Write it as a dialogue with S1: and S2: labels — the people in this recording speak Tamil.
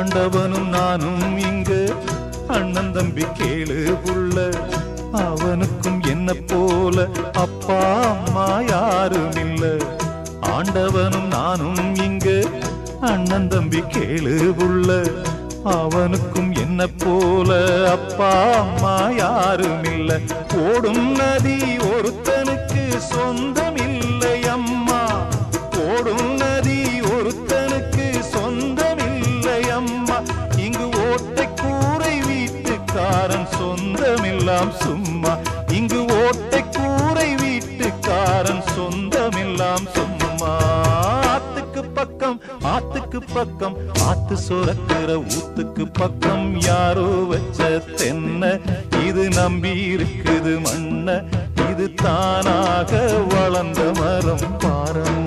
S1: ஆண்டவனும் நானும் இங்கு அண்ணன் தம்பி கேளு புள்ள, அவனுக்கும் என்ன போல அப்பா அம்மா யாரும் இல்ல. ஆண்டவனும் நானும் இங்கு அண்ணன் தம்பி கேளு புள்ள, அவனுக்கும் என்ன போல அப்பா அம்மா யாரும் இல்ல. ஓடும் நதி ஒருத்தனுக்கு சொந்தம் இல்லை அம்மா, ஓடும் நதி ஒருத்தனுக்கு சொந்தம் இல்லை அம்மா. இங்கு ஓட்டை கூரை வீட்டுக்காரன் சொந்தமெல்லாம் சும்மா, இங்கு ஓட்டை கூரை வீட்டுக்காரன் சொந்தமெல்லாம் சும்மா. ஆத்துக்கு பக்கம் ஆத்துக்கு பக்கம் ஆத்து சுரக்கிற ஊத்துக்கு பக்கம் யாரோ வச்ச தென்ன, இது நம்பி இருக்குது மண்ண, இது தானாக வளர்ந்த மரம் பாரம்மா.